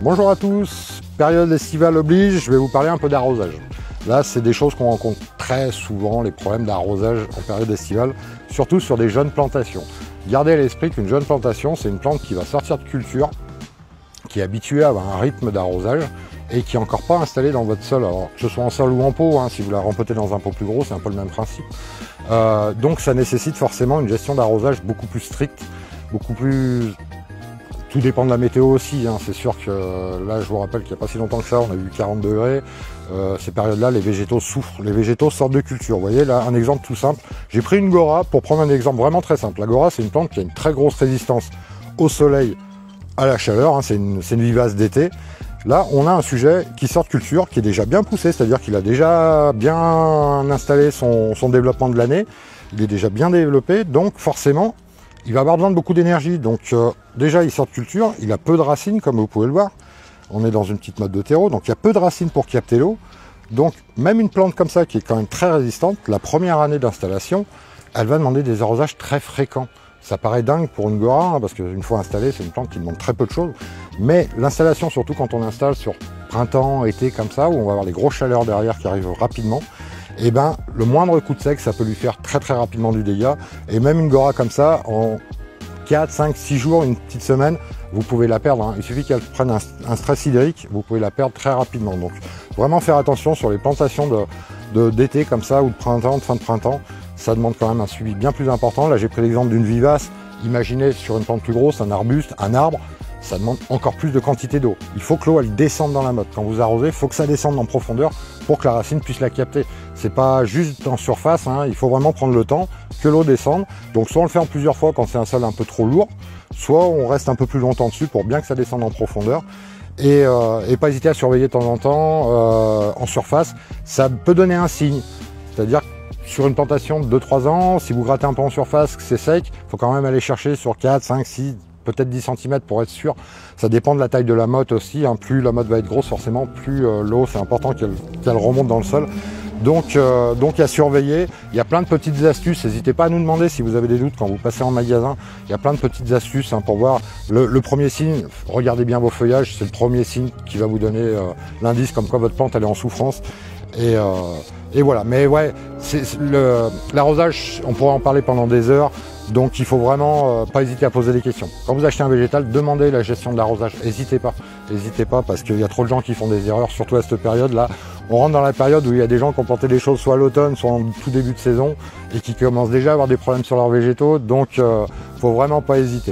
Bonjour à tous, période estivale oblige, je vais vous parler un peu d'arrosage. Là, c'est des choses qu'on rencontre très souvent, les problèmes d'arrosage en période estivale, surtout sur des jeunes plantations. Gardez à l'esprit qu'une jeune plantation, c'est une plante qui va sortir de culture, qui est habituée à avoir un rythme d'arrosage et qui n'est encore pas installée dans votre sol. Alors, que ce soit en sol ou en pot, si vous la rempotez dans un pot plus gros, c'est un peu le même principe. Donc ça nécessite forcément une gestion d'arrosage beaucoup plus stricte, beaucoup plus... Tout dépend de la météo aussi, c'est sûr que là je vous rappelle qu'il n'y a pas si longtemps que ça, on a eu 40 degrés, ces périodes-là les végétaux souffrent, les végétaux sortent de culture. Vous voyez là un exemple tout simple, j'ai pris une Gora pour prendre un exemple vraiment très simple. La Gora c'est une plante qui a une très grosse résistance au soleil, à la chaleur, c'est une vivace d'été. Là on a un sujet qui sort de culture, qui est déjà bien poussé, c'est-à-dire qu'il a déjà bien installé son développement de l'année, il est déjà bien développé, donc forcément il va avoir besoin de beaucoup d'énergie, donc déjà il sort de culture, il a peu de racines comme vous pouvez le voir, on est dans une petite mode de terreau, donc il y a peu de racines pour capter l'eau, donc même une plante comme ça qui est quand même très résistante, la première année d'installation, elle va demander des arrosages très fréquents. Ça paraît dingue pour une Gora, parce qu'une fois installée, c'est une plante qui demande très peu de choses, mais l'installation, surtout quand on installe sur printemps, été comme ça, où on va avoir les grosses chaleurs derrière qui arrivent rapidement, et ben le moindre coup de sec ça peut lui faire très rapidement du dégât, et même une Gora comme ça en 4, 5, 6 jours, une petite semaine, vous pouvez la perdre, il suffit qu'elle prenne un stress hydrique, vous pouvez la perdre très rapidement. Donc vraiment faire attention sur les plantations d'été comme ça, ou de printemps, de fin de printemps, ça demande quand même un suivi bien plus important. Là j'ai pris l'exemple d'une vivace, imaginez sur une plante plus grosse, un arbuste, un arbre, ça demande encore plus de quantité d'eau. Il faut que l'eau elle descende dans la motte. Quand vous arrosez, il faut que ça descende en profondeur pour que la racine puisse la capter. C'est pas juste en surface, il faut vraiment prendre le temps que l'eau descende. Donc soit on le fait en plusieurs fois quand c'est un sol un peu trop lourd, soit on reste un peu plus longtemps dessus pour bien que ça descende en profondeur. Et pas hésiter à surveiller de temps en temps en surface. Ça peut donner un signe, c'est-à-dire sur une plantation de 2-3 ans, si vous grattez un peu en surface, que c'est sec, il faut quand même aller chercher sur 4, 5, 6, peut-être 10 cm pour être sûr. Ça dépend de la taille de la motte aussi, plus la motte va être grosse forcément, plus l'eau c'est important qu'elle remonte dans le sol. Donc à surveiller, il y a plein de petites astuces, n'hésitez pas à nous demander si vous avez des doutes quand vous passez en magasin, il y a plein de petites astuces pour voir le premier signe, regardez bien vos feuillages, c'est le premier signe qui va vous donner l'indice comme quoi votre plante elle est en souffrance. Et voilà, mais ouais, l'arrosage, on pourrait en parler pendant des heures, donc il faut vraiment pas hésiter à poser des questions. Quand vous achetez un végétal, demandez la gestion de l'arrosage, n'hésitez pas, parce qu'il y a trop de gens qui font des erreurs, surtout à cette période-là. On rentre dans la période où il y a des gens qui ont planté des choses soit à l'automne, soit en tout début de saison, et qui commencent déjà à avoir des problèmes sur leurs végétaux, donc faut vraiment pas hésiter.